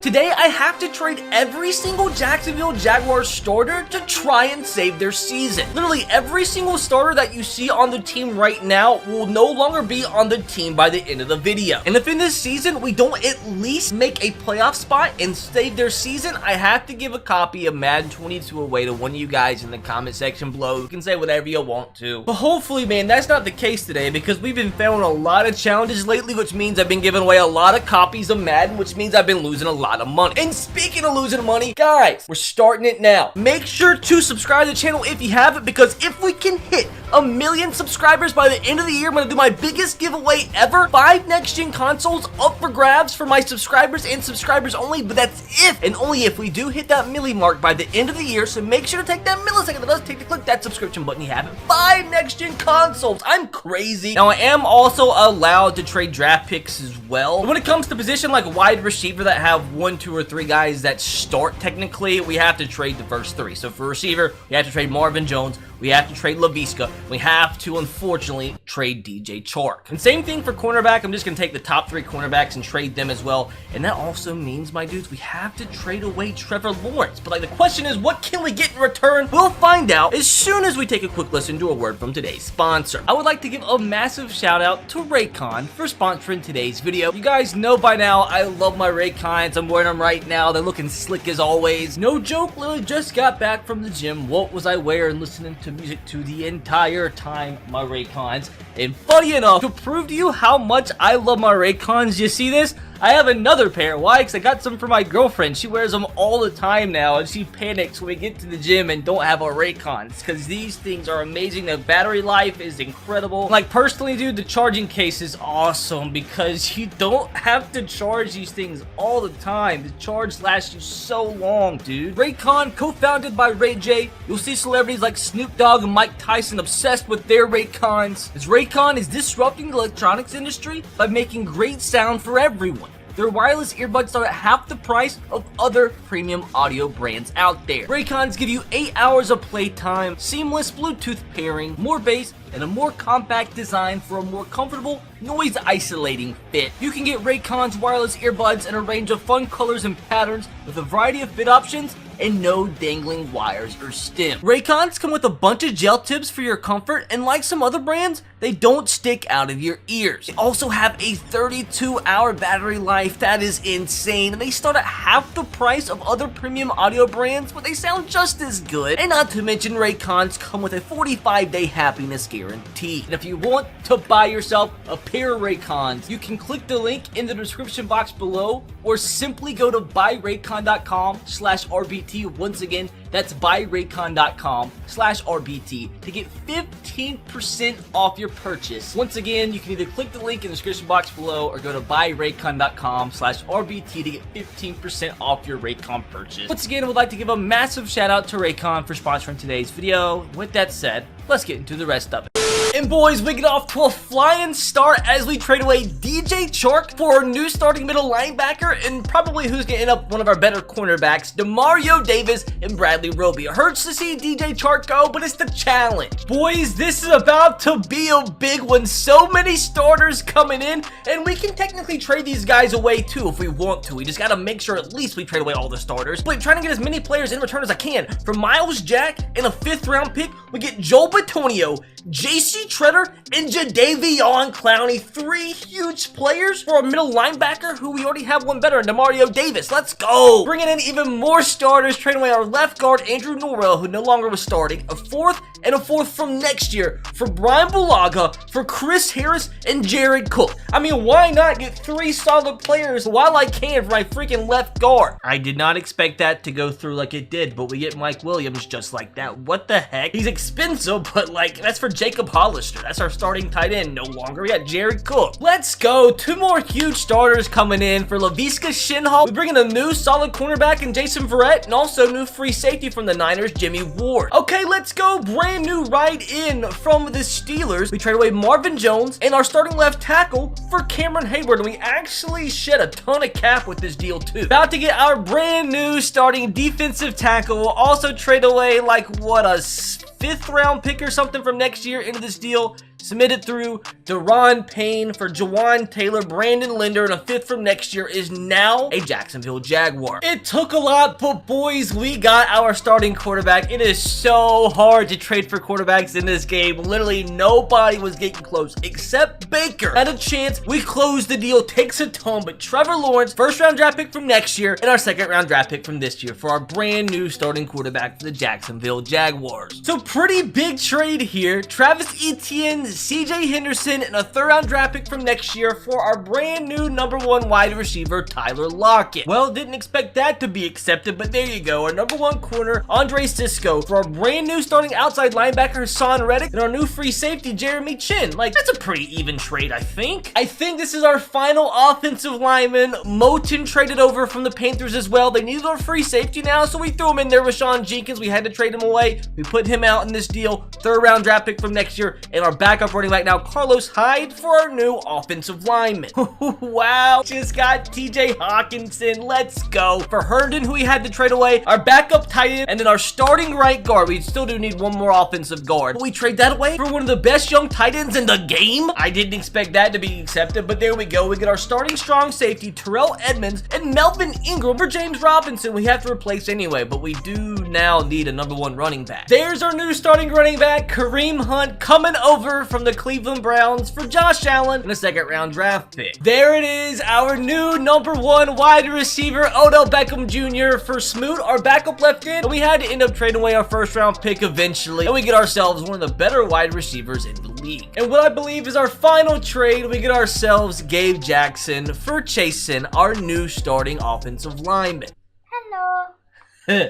Today, I have to trade every single Jacksonville Jaguars starter to try and save their season. Literally, every single starter that you see on the team right now will no longer be on the team by the end of the video. And if in this season, we don't at least make a playoff spot and save their season, I have to give a copy of Madden 22 away to one of you guys in the comment section below. You can say whatever you want to. But hopefully, man, that's not the case today because we've been failing a lot of challenges lately, which means I've been giving away a lot of copies of Madden, which means I've been losing a lot of money. And speaking of losing money, guys, we're starting it now. Make sure to subscribe to the channel if you haven't, because if we can hit 1 million subscribers by the end of the year, I'm going to do my biggest giveaway ever. 5 next-gen consoles up for grabs for my subscribers and subscribers only, but that's if and only if we do hit that milli mark by the end of the year. So make sure to take that millisecond that does take to click that subscription button you haven't. 5 next-gen consoles. I'm crazy. Now, I am also allowed to trade draft picks as well. When it comes to position like wide receiver that have 1, 2, or 3 guys that start technically, we have to trade the first 3. So for receiver, we have to trade Marvin Jones. We have to trade LaVisca. We have to, unfortunately, trade DJ Chark. And same thing for cornerback. I'm just going to take the top 3 cornerbacks and trade them as well. And that also means, my dudes, we have to trade away Trevor Lawrence. But, like, the question is, what can we get in return? We'll find out as soon as we take a quick listen to a word from today's sponsor. I would like to give a massive shout out to Raycon for sponsoring today's video. You guys know by now, I love my Raycons. I'm wearing them right now. They're looking slick as always. No joke, literally just got back from the gym. What was I wearing? Listening to music to the entire time, my Raycons. And funny enough, to prove to you how much I love my Raycons, you see this? I have another pair. Why? Because I got some for my girlfriend. She wears them all the time now, and she panics when we get to the gym and don't have our Raycons, because these things are amazing. The battery life is incredible. Like, personally, dude, the charging case is awesome because you don't have to charge these things all the time. The charge lasts you so long, dude. Raycon, co-founded by Ray J. You'll see celebrities like Snoop Dogg and Mike Tyson obsessed with their Raycons, as Raycon is disrupting the electronics industry by making great sound for everyone. Their wireless earbuds start at half the price of other premium audio brands out there. Raycons give you 8 hours of playtime, seamless Bluetooth pairing, more bass, and a more compact design for a more comfortable, noise-isolating fit. You can get Raycon's wireless earbuds in a range of fun colors and patterns with a variety of fit options and no dangling wires or stem. Raycons come with a bunch of gel tips for your comfort, and like some other brands, they don't stick out of your ears. They also have a 32-hour battery life. That is insane. And they start at half the price of other premium audio brands, but they sound just as good. And not to mention, Raycons come with a 45-day happiness guarantee. And if you want to buy yourself a pair of Raycons, you can click the link in the description box below, or simply go to buyraycon.com/RBT. Once again, that's buyraycon.com/RBT to get 15% off your purchase. Once again, you can either click the link in the description box below or go to buyraycon.com/RBT to get 15% off your Raycon purchase. Once again, I would like to give a massive shout out to Raycon for sponsoring today's video. With that said, let's get into the rest of it. And boys, we get off to a flying start as we trade away DJ Chark for our new starting middle linebacker and probably who's going to end up one of our better cornerbacks, Demario Davis and Bradley Roby. It hurts to see DJ Chark go, but it's the challenge. Boys, this is about to be a big one. So many starters coming in, and we can technically trade these guys away too if we want to. We just got to make sure at least we trade away all the starters. But I'm trying to get as many players in return as I can. For Miles Jack and a 5th round pick, we get Joel Bitonio, JC Treader, and Jadeveon Clowney. 3 huge players for a middle linebacker who we already have one better, Demario Davis. Let's go. Bringing in even more starters, trading away our left guard, Andrew Norwell, who no longer was starting, a 4th and a 4th from next year for Brian Bulaga, for Chris Harris, and Jared Cook. I mean, why not get 3 solid players while I can for my freaking left guard? I did not expect that to go through like it did, but we get Mike Williams just like that. What the heck? He's expensive, but like, that's for Jacob Hollister. That's our starting tight end. No longer. We got Jared Cook. Let's go. 2 more huge starters coming in for LaVisca Shinhall. We bring in a new solid cornerback in Jason Verrett, and also new free safety from the Niners, Jimmy Ward. Okay, let's go. Brand new ride in from the Steelers. We trade away Marvin Jones and our starting left tackle for Cameron Hayward, and we actually shed a ton of cap with this deal too. About to get our brand new starting defensive tackle. We'll also trade away like what, a 5th round pick or something from next year into this deal. submitted through Deron Payne for Jawan Taylor, Brandon Linder, and a 5th from next year, is now a Jacksonville Jaguar. It took a lot, but boys, we got our starting quarterback. It is so hard to trade for quarterbacks in this game. Literally nobody was getting close except Baker. Had a chance. We closed the deal. Takes a ton, but Trevor Lawrence, 1st round draft pick from next year, and our 2nd round draft pick from this year for our brand new starting quarterback for the Jacksonville Jaguars. So pretty big trade here. Travis Etienne, CJ Henderson, and a 3rd round draft pick from next year for our brand new #1 wide receiver, Tyler Lockett. Well, didn't expect that to be accepted, but there you go. Our #1 corner, Andre Cisco, for our brand new starting outside linebacker, Hassan Reddick, and our new free safety, Jeremy Chin. Like, that's a pretty even trade, I think. I think this is our final offensive lineman. Moton traded over from the Panthers as well. They needed our free safety now, so we threw him in there with Sean Jenkins. We had to trade him away. We put him out in this deal. 3rd round draft pick from next year, and our backup running back now, Carlos Hyde, for our new offensive lineman. Wow, just got TJ Hawkinson. Let's go. For Herndon, who we had to trade away, our backup tight end, and then our starting right guard. We still do need one more offensive guard, but we trade that away for one of the best young tight ends in the game. I didn't expect that to be accepted, but there we go. We get our starting strong safety, Terrell Edmonds, and Melvin Ingram for James Robinson. We have to replace anyway, but we do now need a #1 running back. There's our new starting running back, Kareem Hunt, coming over from the Cleveland Browns for Josh Allen and a 2nd round draft pick. There it is, our new #1 wide receiver, Odell Beckham Jr. for Smoot, our backup left end, and we had to end up trading away our 1st round pick eventually, and we get ourselves one of the better wide receivers in the league. And what I believe is our final trade, we get ourselves Gabe Jackson for Chasen, our new starting offensive lineman. Hello.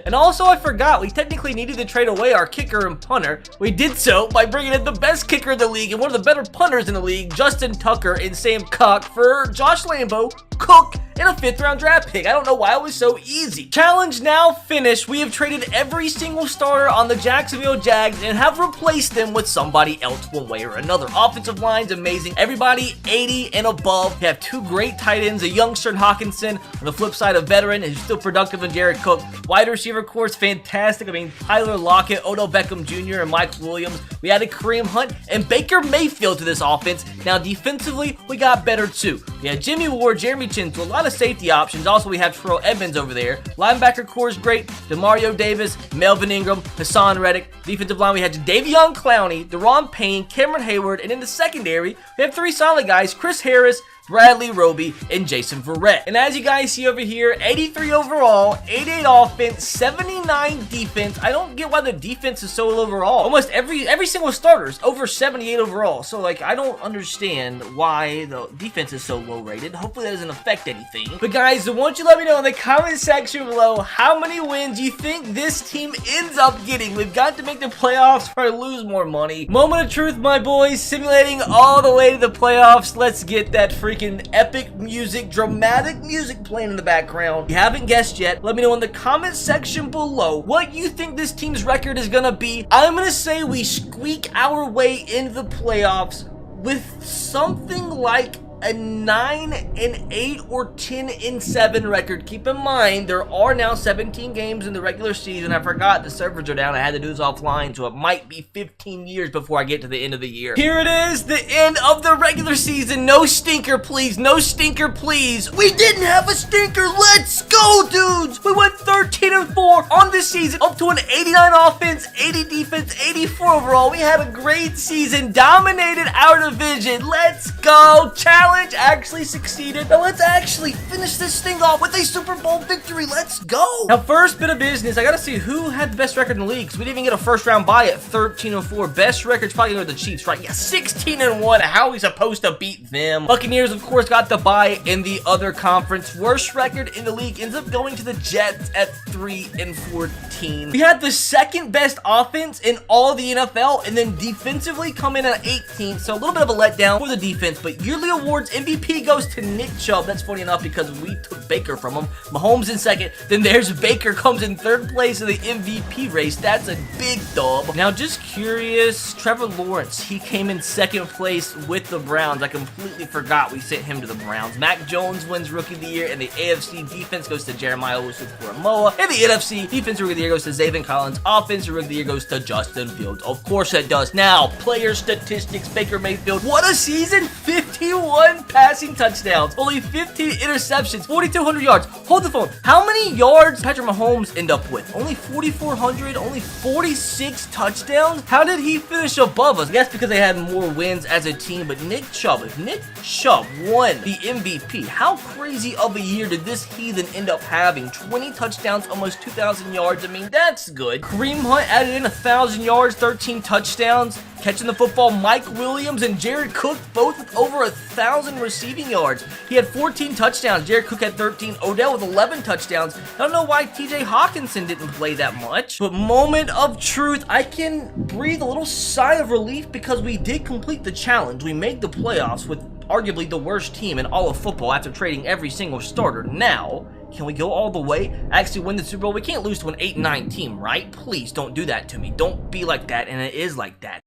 And also, I forgot, we technically needed to trade away our kicker and punter. We did so by bringing in the best kicker in the league and one of the better punters in the league, Justin Tucker and Sam Cook, for Josh Lambo, Cook, and a 5th round draft pick. I don't know why it was so easy. Challenge now finished. We have traded every single starter on the Jacksonville Jags and have replaced them with somebody else one way or another. Offensive line's amazing. Everybody 80 and above. We have 2 great tight ends, a youngster in Hawkinson, on the flip side, a veteran who's still productive in Jared Cook. Wide receiver core is fantastic. I mean, Tyler Lockett, Odell Beckham Jr., and Mike Williams. We added Kareem Hunt and Baker Mayfield to this offense. Now, defensively, we got better too. We had Jimmy Ward, Jeremy Chin, so a lot of safety options. Also, we have Terrell Edmonds over there. Linebacker core is great. Demario Davis, Melvin Ingram, Hassan Reddick. Defensive line, we had Davion Clowney, Deron Payne, Cameron Hayward, and in the secondary, we have 3 solid guys, Chris Harris, Bradley Roby, and Jason Verrett. And as you guys see over here, 83 overall, 88 offense, 79 defense. I don't get why the defense is so low overall. Almost every single starter is over 78 overall. So, like, I don't understand why the defense is so low rated. Hopefully that doesn't affect anything. But guys, why don't you let me know in the comment section below how many wins you think this team ends up getting. We've got to make the playoffs or lose more money. Moment of truth, my boys, simulating all the way to the playoffs. Let's get that freaking epic music, dramatic music playing in the background. If you haven't guessed yet, let me know in the comment section below what you think this team's record is gonna be. I'm gonna say we squeak our way into the playoffs with something like a 9-8 or 10-7 record. Keep in mind, there are now 17 games in the regular season. I forgot the servers are down. I had to do this offline, so it might be 15 years before I get to the end of the year. Here it is, the end of the regular season. No stinker, please. No stinker, please. We didn't have a stinker. Let's go, dudes. We went 13-4 on this season, up to an 89 offense, 80 defense, 84 overall. We had a great season, dominated our division. Let's go. Challenge actually succeeded. Now let's actually finish this thing off with a Super Bowl victory. Let's go. Now, first bit of business, I gotta see who had the best record in the league, because we didn't even get a 1st round bye at 13-4. Best record's probably going to the Chiefs, right? Yeah, 16-1. How are we supposed to beat them? Buccaneers, of course, got the bye in the other conference. Worst record in the league ends up going to the Jets at 3-14. We had the 2nd best offense in all of the NFL, and then defensively come in at 18th, so a little bit of a letdown for the defense, but yearly awards, MVP goes to Nick Chubb. That's funny enough because we took Baker from him. Mahomes in 2nd. Then there's Baker, comes in 3rd place in the MVP race. That's a big dub. Now, just curious, Trevor Lawrence, he came in 2nd place with the Browns. I completely forgot we sent him to the Browns. Mac Jones wins Rookie of the Year, and the AFC defense goes to Jeremiah Usukuramoa. In the NFC, Defensive Rookie of the Year goes to Zaven Collins. Offensive Rookie of the Year goes to Justin Fields. Of course it does. Now, player statistics, Baker Mayfield. What a season! 51 passing touchdowns, only 15 interceptions, 4,200 yards. Hold the phone. How many yards Patrick Mahomes end up with? Only 4,400, only 46 touchdowns? How did he finish above us? I guess because they had more wins as a team, but Nick Chubb, if Nick Chubb won the MVP, how crazy of a year did this heathen end up having? 20 touchdowns, almost 2,000 yards. I mean, that's good. Kareem Hunt added in 1,000 yards, 13 touchdowns. Catching the football, Mike Williams and Jared Cook, both with over 1,000 receiving yards. He had 14 touchdowns. Jared Cook had 13. Odell with 11 touchdowns. I don't know why TJ Hawkinson didn't play that much. But moment of truth, I can breathe a little sigh of relief because we did complete the challenge. We made the playoffs with arguably the worst team in all of football after trading every single starter. Now, can we go all the way? Actually win the Super Bowl? We can't lose to an 8-9 team, right? Please don't do that to me. Don't be like that, and it is like that.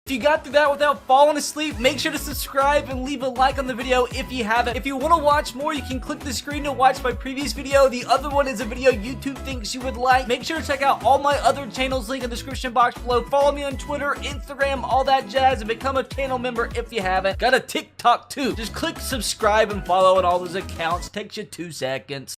If you got through that without falling asleep, make sure to subscribe and leave a like on the video if you haven't. If you want to watch more, you can click the screen to watch my previous video. The other one is a video YouTube thinks you would like. Make sure to check out all my other channels, link in the description box below. Follow me on Twitter, Instagram, all that jazz, and become a channel member if you haven't. Got a TikTok too. Just click subscribe and follow on all those accounts. Takes you 2 seconds.